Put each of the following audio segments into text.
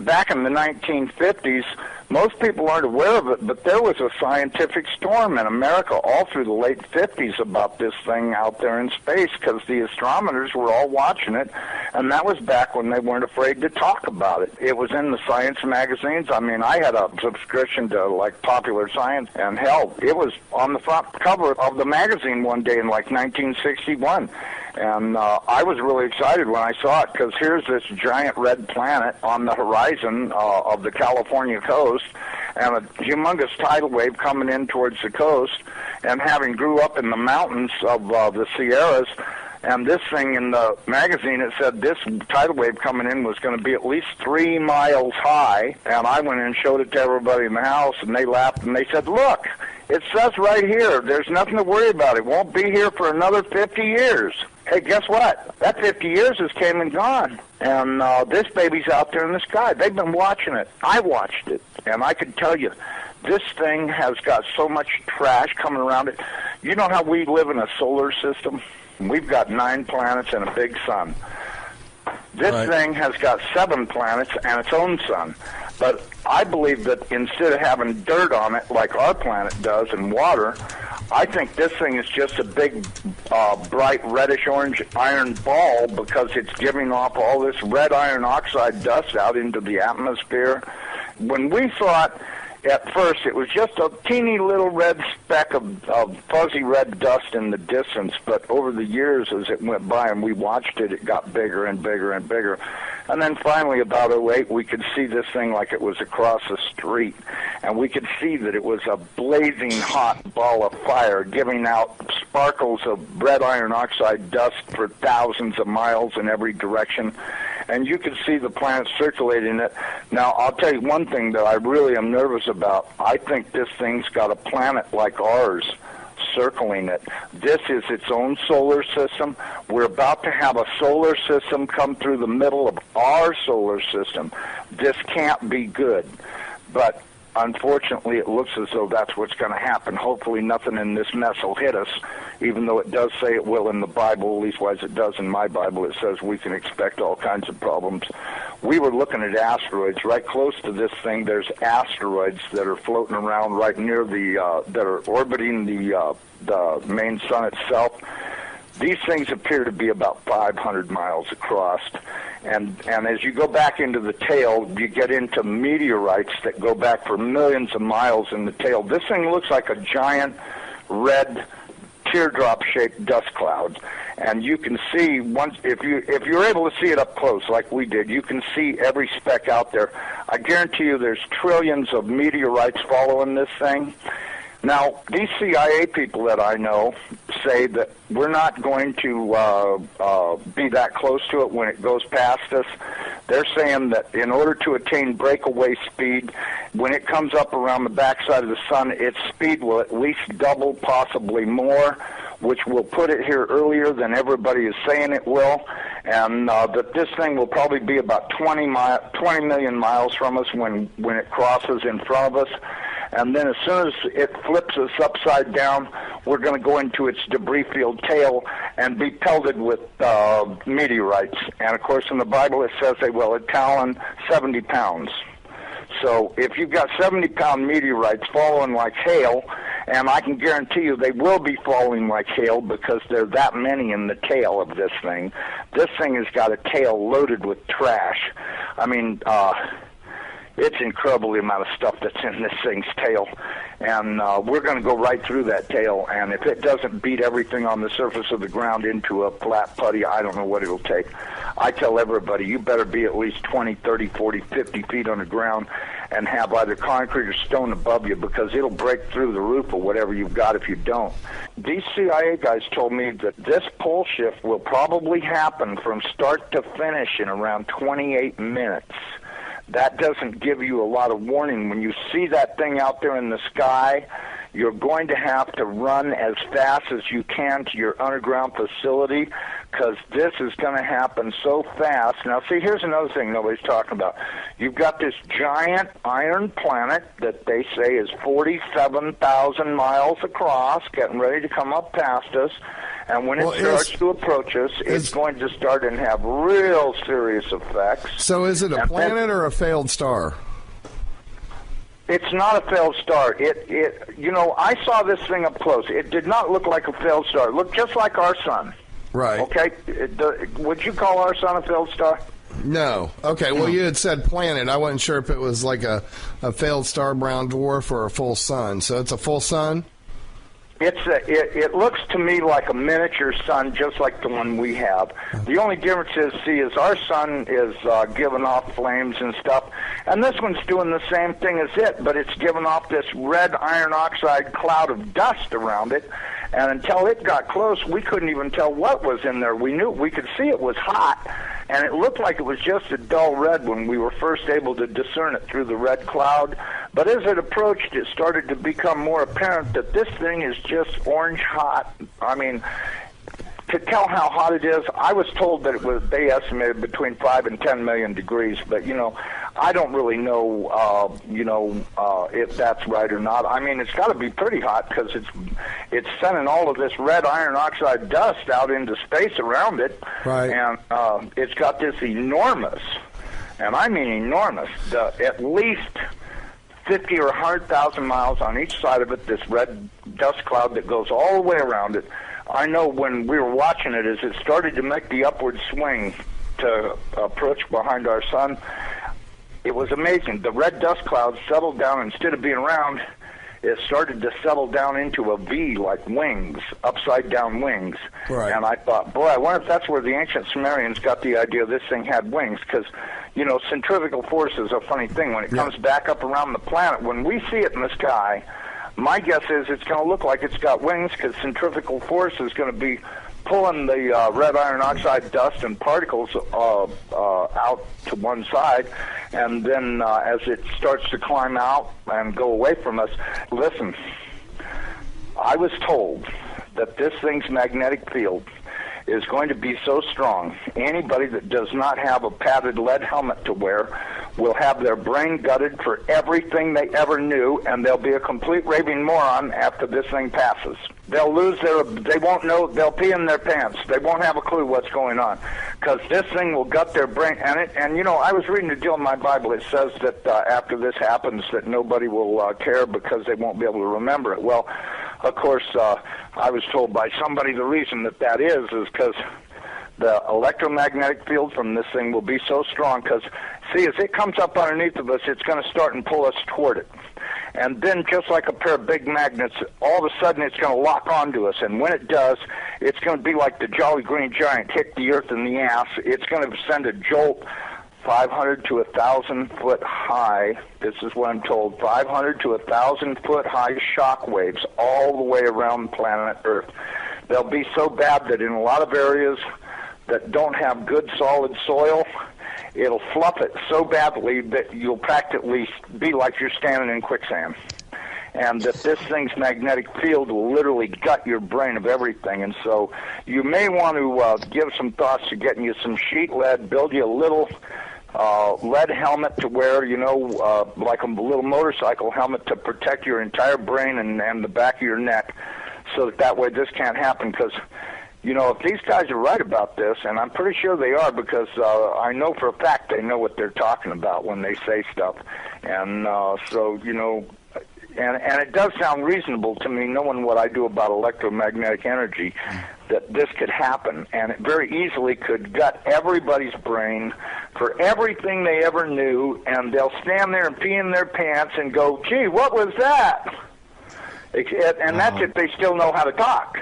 back in the 1950s, most people aren't aware of it, but there was a scientific storm in America all through the late 50s about this thing out there in space because the astronomers were all watching it, and that was back when they weren't afraid to talk about it. It was in the science magazines. I mean, I had a subscription to, like, Popular Science, and hell, it was on the front cover of the magazine one day in, like, 1961. And I was really excited when I saw it because here's this giant red planet on the horizon of the California coast and a humongous tidal wave coming in towards the coast. And having grew up in the mountains of the Sierras, and this thing in the magazine, it said this tidal wave coming in was going to be at least 3 miles high. And I went in and showed it to everybody in the house, and they laughed, and they said, look, it says right here, there's nothing to worry about. It won't be here for another 50 years. Hey, guess what? That 50 years has came and gone. And this baby's out there in the sky. They've been watching it. I watched it. And I can tell you, this thing has got so much trash coming around it. You know how we live in a solar system? We've got 9 planets and a big sun. This thing has got 7 planets and its own sun. But I believe that instead of having dirt on it like our planet does and water, I think this thing is just a big, bright reddish-orange iron ball because it's giving off all this red iron oxide dust out into the atmosphere. When we thought at first it was just a teeny little red speck of fuzzy red dust in the distance, but over the years as it went by and we watched it, it got bigger and bigger and bigger. And then finally, about '08, we could see this thing like it was across the street. And we could see that it was a blazing hot ball of fire giving out sparkles of red iron oxide dust for thousands of miles in every direction. And you could see the planet circulating it. Now, I'll tell you one thing that I really am nervous about. I think this thing's got a planet like ours circling it. This is its own solar system. We're about to have a solar system come through the middle of our solar system. This can't be good. But unfortunately, it looks as though that's what's going to happen. Hopefully nothing in this mess will hit us, even though it does say it will in the Bible, at least it does in my Bible. It says we can expect all kinds of problems. We were looking at asteroids right close to this thing. There's asteroids that are floating around right near that are orbiting the main sun itself. These things appear to be about 500 miles across. And as you go back into the tail, you get into meteorites that go back for millions of miles in the tail. This thing looks like a giant red teardrop-shaped dust cloud. And you can see, if you're able to see it up close like we did, you can see every speck out there. I guarantee you there's trillions of meteorites following this thing. Now, these CIA people that I know say that we're not going to be that close to it when it goes past us. They're saying that in order to attain breakaway speed, when it comes up around the backside of the sun, its speed will at least double, possibly more, which will put it here earlier than everybody is saying it will, and that this thing will probably be about 20 million miles from us when it crosses in front of us. And then as soon as it flips us upside down, we're going to go into its debris-filled tail and be pelted with meteorites. And, of course, in the Bible it says they will talon 70 pounds. So if you've got 70-pound meteorites falling like hail, and I can guarantee you they will be falling like hail because there are that many in the tail of this thing. This thing has got a tail loaded with trash. I mean, it's incredible the amount of stuff that's in this thing's tail. And we're going to go right through that tail, and if it doesn't beat everything on the surface of the ground into a flat putty, I don't know what it'll take. I tell everybody, you better be at least 20, 30, 40, 50 feet on the ground and have either concrete or stone above you because it'll break through the roof or whatever you've got if you don't. These CIA guys told me that this pole shift will probably happen from start to finish in around 28 minutes. That doesn't give you a lot of warning. When you see that thing out there in the sky, you're going to have to run as fast as you can to your underground facility because this is going to happen so fast. Now, see, here's another thing nobody's talking about. You've got this giant iron planet that they say is 47,000 miles across, getting ready to come up past us. And when it starts to approach us, it's going to start and have real serious effects. So is it a planet or a failed star? It's not a failed star. I saw this thing up close. It did not look like a failed star. It looked just like our sun. Right. Okay. Would you call our sun a failed star? No. Okay. Well, you had said planet. I wasn't sure if it was like a failed star brown dwarf or a full sun. So it's a full sun? It looks to me like a miniature sun, just like the one we have. The only difference is our sun is giving off flames and stuff, and this one's doing the same thing as it, but it's giving off this red iron oxide cloud of dust around it. And until it got close, we couldn't even tell what was in there. We could see it was hot, and it looked like it was just a dull red when we were first able to discern it through the red cloud. But as it approached, it started to become more apparent that this thing is just orange hot. I mean, to tell how hot it is, I was told that they estimated between 5 and 10 million degrees, but, I don't really know, if that's right or not. I mean, it's got to be pretty hot because it's sending all of this red iron oxide dust out into space around it. Right. And it's got this enormous, and I mean enormous, at least 50 or 100,000 miles on each side of it, this red dust cloud that goes all the way around it. I know when we were watching it, as it started to make the upward swing to approach behind our sun, it was amazing. The red dust cloud settled down. Instead of being round, it started to settle down into a V, like wings, upside-down wings. Right. And I thought, boy, I wonder if that's where the ancient Sumerians got the idea this thing had wings, because, centrifugal force is a funny thing. When it comes back up around the planet, when we see it in the sky, my guess is it's going to look like it's got wings because centrifugal force is going to be pulling the red iron oxide dust and particles out to one side, and then as it starts to climb out and go away from us, listen, I was told that this thing's magnetic field is going to be so strong, anybody that does not have a padded lead helmet to wear will have their brain gutted for everything they ever knew, and they'll be a complete raving moron after this thing passes. They'll they won't know, they'll pee in their pants. They won't have a clue what's going on, because this thing will gut their brain. And I was reading a deal in my Bible. It says that after this happens, that nobody will care because they won't be able to remember it. Well, of course, I was told by somebody the reason that is because the electromagnetic field from this thing will be so strong, because, see, as it comes up underneath of us, it's going to start and pull us toward it. And then, just like a pair of big magnets, all of a sudden it's going to lock onto us. And when it does, it's going to be like the Jolly Green Giant hit the earth in the ass. It's going to send a jolt 500 to 1,000 foot high. This is what I'm told. 500 to 1,000 foot high shock waves all the way around planet Earth. They'll be so bad that in a lot of areas that don't have good solid soil, it'll fluff it so badly that you'll practically be like you're standing in quicksand. And that this thing's magnetic field will literally gut your brain of everything. And so you may want to give some thoughts to getting you some sheet lead, build you a little lead helmet to wear, like a little motorcycle helmet to protect your entire brain and the back of your neck, so that way this can't happen. Because if these guys are right about this, and I'm pretty sure they are, because I know for a fact they know what they're talking about when they say stuff. And and it does sound reasonable to me, knowing what I do about electromagnetic energy, that this could happen. And it very easily could gut everybody's brain for everything they ever knew, and they'll stand there and pee in their pants and go, gee, what was that? And that's if they still know how to talk.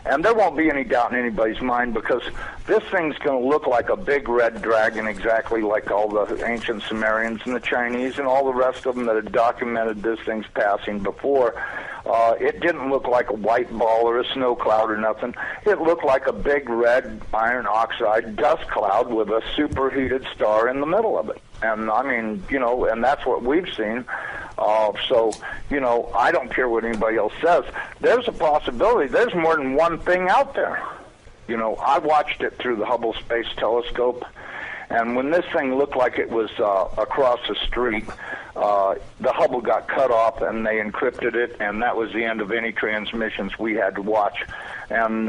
And there won't be any doubt in anybody's mind, because this thing's going to look like a big red dragon, exactly like all the ancient Sumerians and the Chinese and all the rest of them that had documented this thing's passing before. It didn't look like a white ball or a snow cloud or nothing. It looked like a big red iron oxide dust cloud with a superheated star in the middle of it. And I mean, and that's what we've seen. So, I don't care what anybody else says. There's a possibility. There's more than one thing out there. I watched it through the Hubble Space Telescope, And when this thing looked like it was across the street, the Hubble got cut off, and they encrypted it, and that was the end of any transmissions we had to watch. And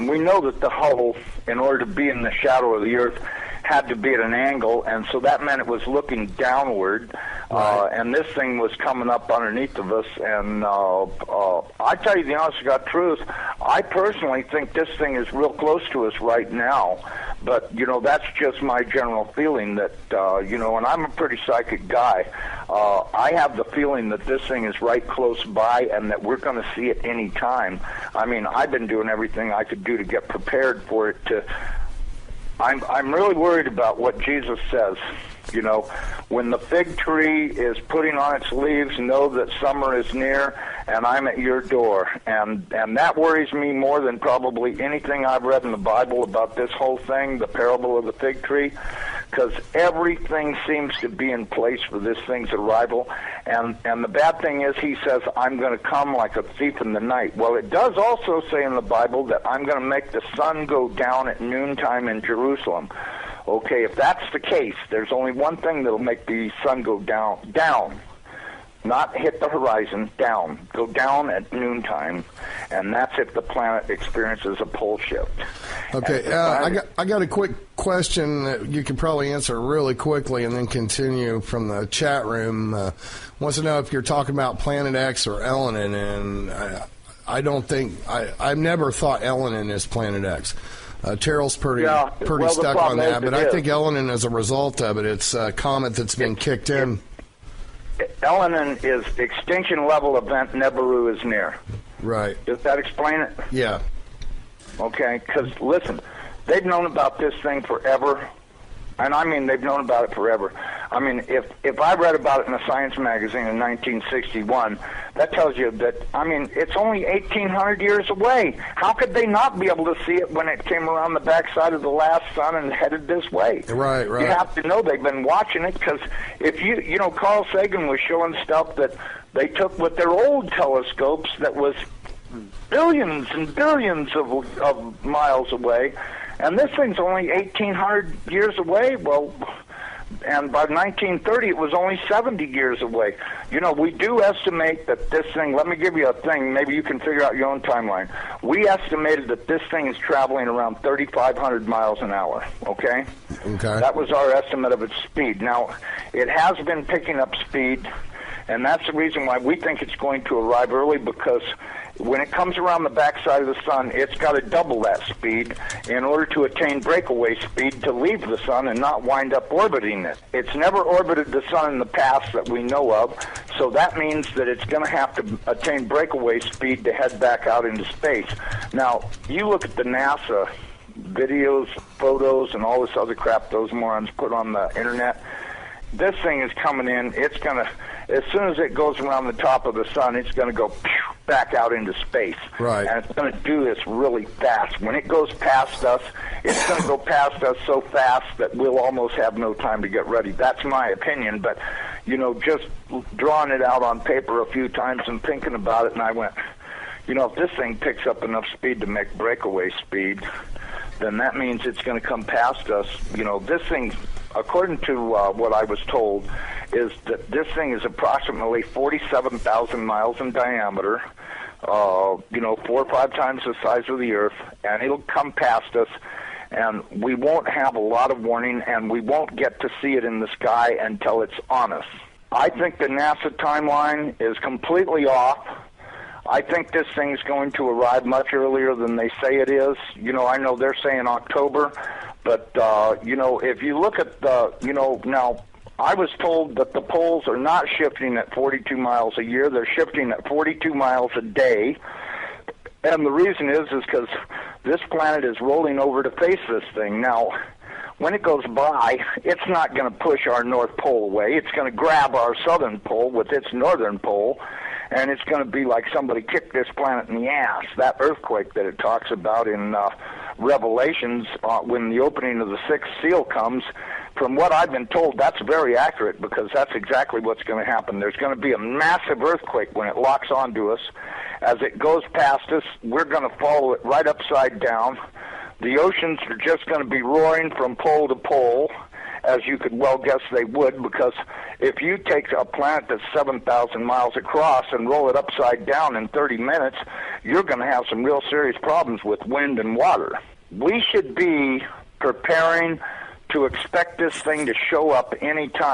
we know that the Hubble, in order to be in the shadow of the Earth, had to be at an angle, and so that meant it was looking downward, and this thing was coming up underneath of us. And I tell you the honest to God truth, I personally think this thing is real close to us right now. But, you know, that's just my general feeling that, you know, and I'm a pretty psychic guy. I have the feeling that this thing is right close by and that we're going to see it any time. I mean, I've been doing everything I could do to get prepared for it to... I'm really worried about what Jesus says. You know, when the fig tree is putting on its leaves, know that summer is near, and I'm at your door. And that worries me more than probably anything I've read in the Bible about this whole thing, the parable of the fig tree, because everything seems to be in place for this thing's arrival. And the bad thing is, he says, I'm going to come like a thief in the night. Well, it does also say in the Bible that I'm going to make the sun go down at noontime in Jerusalem. Okay, if that's the case, there's only one thing that'll make the sun go down, not hit the horizon, go down at noontime, and that's if the planet experiences a pole shift. Okay, I got a quick question that you can probably answer really quickly and then continue from the chat room. Wants to know if you're talking about Planet X or Elenin, and I don't think, I've never thought Elenin is Planet X. Terrell's pretty stuck on that, but I think Elenin, as a result of it, it's a comet that's been kicked in. Elenin is extinction level event Nibiru is near. Right. Does that explain it? Yeah. Okay, because listen, they've known about this thing forever, and I mean they've known about it forever. I mean, if I read about it in a science magazine in 1961, that tells you that, I mean, it's only 1,800 years away. How could they not be able to see it when it came around the backside of the last sun and headed this way? Right. You have to know they've been watching it, because if you know, Carl Sagan was showing stuff that they took with their old telescopes that was billions and billions of miles away, and this thing's only 1,800 years away. Well, and by 1930, it was only 70 years away. You know, we do estimate that this thing, let me give you a thing, maybe you can figure out your own timeline. We estimated that this thing is traveling around 3,500 miles an hour, okay? Okay. That was our estimate of its speed. Now, it has been picking up speed, and that's the reason why we think it's going to arrive early, because when it comes around the backside of the sun, it's got to double that speed in order to attain breakaway speed to leave the sun and not wind up orbiting it. It's never orbited the sun in the past that we know of, so that means that it's going to have to attain breakaway speed to head back out into space. Now, you look at the NASA videos, photos, and all this other crap those morons put on the internet. This thing is coming in. It's going to, as soon as it goes around the top of the sun, it's going to go back out into space. Right. And it's going to do this really fast. When it goes past us, it's going to go past us so fast that we'll almost have no time to get ready. That's my opinion. But, you know, just drawing it out on paper a few times and thinking about it, and I went, you know, if this thing picks up enough speed to make breakaway speed, then that means it's going to come past us. You know, this thing, according to what I was told, is that this thing is approximately 47,000 miles in diameter, you know, 4 or 5 times the size of the Earth, and it'll come past us, and we won't have a lot of warning, and we won't get to see it in the sky until it's on us. I think the NASA timeline is completely off. I think this thing's going to arrive much earlier than they say it is. You know, I know they're saying October, but, you know, if you look at the, you know, now, I was told that the poles are not shifting at 42 miles a year. They're shifting at 42 miles a day. And the reason is because this planet is rolling over to face this thing. Now, when it goes by, it's not going to push our North Pole away. It's going to grab our southern pole with its northern pole, and it's going to be like somebody kicked this planet in the ass. That earthquake that it talks about in Revelations, when the opening of the sixth seal comes, from what I've been told, that's very accurate, because that's exactly what's going to happen. There's going to be a massive earthquake when it locks onto us. As it goes past us, we're going to follow it right upside down. the oceans are just going to be roaring from pole to pole, as you could well guess they would, because if you take a planet that's 7,000 miles across and roll it upside down in 30 minutes, you're going to have some real serious problems with wind and water. We should be preparing to expect this thing to show up any time.